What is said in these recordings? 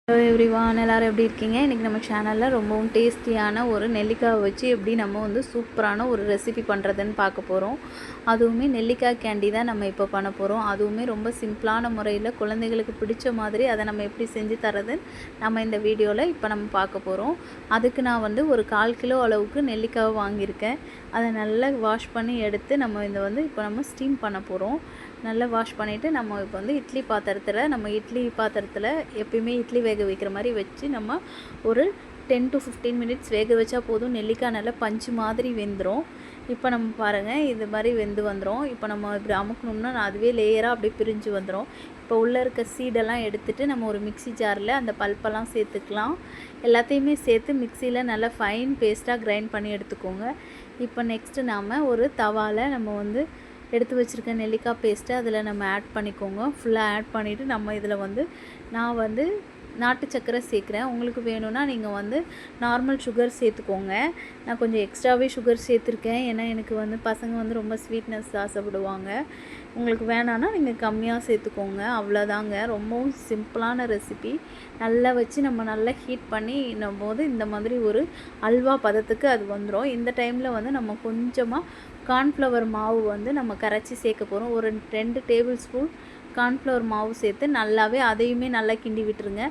Hello everyone, எல்லோரும் எப்படி இருக்கீங்க? இன்றைக்கி நம்ம சேனலில் ரொம்பவும் டேஸ்டியான ஒரு நெல்லிக்காய் வச்சு எப்படி நம்ம வந்து சூப்பரான ஒரு ரெசிபி பண்ணுறதுன்னு பார்க்க போகிறோம். அதுவுமே நெல்லிக்காய் கேண்டி தான் நம்ம இப்போ பண்ண போகிறோம். அதுவுமே ரொம்ப சிம்பிளான முறையில் குழந்தைகளுக்கு பிடிச்ச மாதிரி அதை நம்ம எப்படி செஞ்சு தரதுன்னு நம்ம இந்த வீடியோவில் இப்போ நம்ம பார்க்க போகிறோம். அதுக்கு நான் வந்து ஒரு 1/4 கிலோ அளவுக்கு நெல்லிக்காய் வாங்கியிருக்கேன். அதை நல்லா வாஷ் பண்ணி எடுத்து நம்ம இப்போ நம்ம ஸ்டீம் பண்ண போகிறோம். நல்லா வாஷ் பண்ணிவிட்டு நம்ம இப்போ வந்து இட்லி பாத்திரத்தில் எப்பயுமே இட்லி வேக வைக்கிற மாதிரி வச்சு நம்ம ஒரு 10 to 15 மினிட்ஸ் வேக வச்சா போதும். நெல்லிக்காய் நல்லா பஞ்சு மாதிரி வெந்துடும். இப்போ நம்ம பாருங்கள், இது மாதிரி வெந்து வந்துடும். இப்போ நம்ம இப்படி அமுக்கணும்னா அதுவே லேயராக அப்படியே பிரிஞ்சு வந்துடும். இப்போ உள்ளே இருக்க சீடெல்லாம் எடுத்துகிட்டு நம்ம ஒரு மிக்ஸி ஜாரில் அந்த பல்ப்பெல்லாம் சேர்த்துக்கலாம். எல்லாத்தையுமே சேர்த்து மிக்சியில் நல்லா ஃபைன் பேஸ்ட்டாக கிரைண்ட் பண்ணி எடுத்துக்கோங்க. இப்போ நெக்ஸ்ட்டு நாம் ஒரு தவாவில் நம்ம வந்து எடுத்து வச்சுருக்க நெல்லிக்காய் பேஸ்ட்டு அதில் நம்ம ஆட் பண்ணிக்கோங்க. ஃபுல்லாக ஆட் பண்ணிவிட்டு நம்ம இதில் வந்து நான் வந்து நாட்டு சர்க்கரை சேர்க்குறேன். உங்களுக்கு வேணும்னா நீங்கள் வந்து நார்மல் சுகர் சேர்த்துக்கோங்க. நான் கொஞ்சம் எக்ஸ்ட்ராவே சுகர் சேர்த்துருக்கேன். ஏன்னா எனக்கு வந்து பசங்க வந்து ரொம்ப ஸ்வீட்னஸ் ஆசைப்படுவாங்க. உங்களுக்கு வேணான்னா நீங்கள் கம்மியாக சேர்த்துக்கோங்க. அவ்வளோதாங்க. ரொம்பவும் சிம்பிளான ரெசிபி. நல்லா வச்சு நம்ம நல்லா ஹீட் பண்ணின்னும் போது இந்த மாதிரி ஒரு அல்வா பதத்துக்கு அது வந்துடும். இந்த டைமில் வந்து நம்ம கொஞ்சமாக கார்ன்ஃப்ளவர் மாவு வந்து நம்ம கரைச்சி சேர்க்க போகிறோம். ஒரு 2 டேபிள் ஸ்பூன் கார்ன்ஃப்ளவர் மாவு சேர்த்து நல்லாவே அதையுமே நல்லா கிண்டி விட்டுருங்க.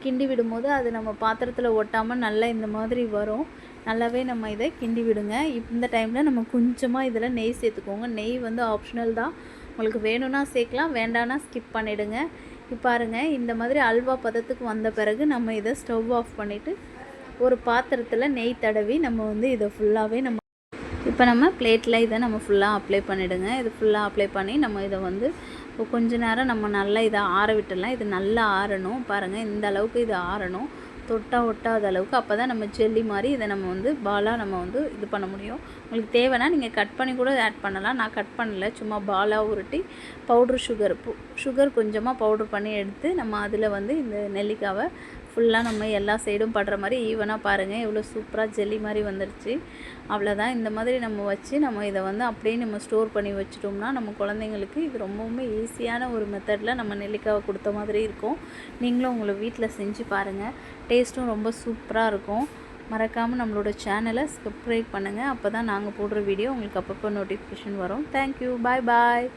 கிண்டி விடும்போது அது நம்ம பாத்திரத்தில் ஒட்டாமல் நல்லா இந்த மாதிரி வரும். நல்லாவே நம்ம இதை கிண்டி விடுங்க. இந்த டைமில் நம்ம கொஞ்சமாக இதில் நெய் சேர்த்துக்கோங்க. நெய் வந்து ஆப்ஷனல் தான். உங்களுக்கு வேணும்னா சேர்க்கலாம், வேண்டான்னா ஸ்கிப் பண்ணிவிடுங்க. இப்போ பாருங்கள், இந்த மாதிரி அல்வா பதத்துக்கு வந்த பிறகு நம்ம இதை ஸ்டவ் ஆஃப் பண்ணிவிட்டு ஒரு பாத்திரத்தில் நெய் தடவி நம்ம வந்து இதை ஃபுல்லாகவே இப்போ நம்ம பிளேட்டில் இதை நம்ம ஃபுல்லாக அப்ளை பண்ணிவிடுங்க. இது ஃபுல்லாக அப்ளை பண்ணி நம்ம இதை வந்து கொஞ்ச நேரம் நம்ம நல்லா இதை ஆற விட்டுடலாம். இது நல்லா ஆறணும். பாருங்கள், இந்த அளவுக்கு இது ஆறணும், தொட்டால் ஒட்டாத அளவுக்கு. அப்போ தான் நம்ம ஜெல்லி மாதிரி இதை நம்ம வந்து பாலாக நம்ம வந்து இது பண்ண முடியும். உங்களுக்கு தேவைன்னா நீங்கள் கட் பண்ணி கூட ஆட் பண்ணலாம். நான் கட் பண்ணல, சும்மா பாலாக உருட்டி பவுட்ரு சுகர் கொஞ்சமாக பவுட்ரு பண்ணி எடுத்து நம்ம அதில் வந்து இந்த நெல்லிக்காவை ஃபுல்லாக நம்ம எல்லா சைடும் படுற மாதிரி ஈவனாக பாருங்கள் எவ்வளோ சூப்பராக ஜெல்லி மாதிரி வந்துருச்சு. அவ்வளோதான். இந்த மாதிரி நம்ம வச்சு நம்ம இதை வந்து அப்படியே நம்ம ஸ்டோர் பண்ணி வச்சிட்டோம்னா நம்ம குழந்தைங்களுக்கு இது ரொம்பவுமே ஈஸியான ஒரு மெத்தடில் நம்ம நெல்லிக்காவை கொடுத்த மாதிரி இருக்கும். நீங்களும் உங்களை வீட்டில் செஞ்சு பாருங்கள். டேஸ்ட்டும் ரொம்ப சூப்பராக இருக்கும். மறக்காமல் நம்மளோட சேனலை சப்ஸ்கிரைப் பண்ணுங்கள். அப்போ தான் நாங்கள் போடுற வீடியோ உங்களுக்கு அப்பப்போ நோட்டிஃபிகேஷன் வரும். தேங்க்யூ. பாய் பாய்.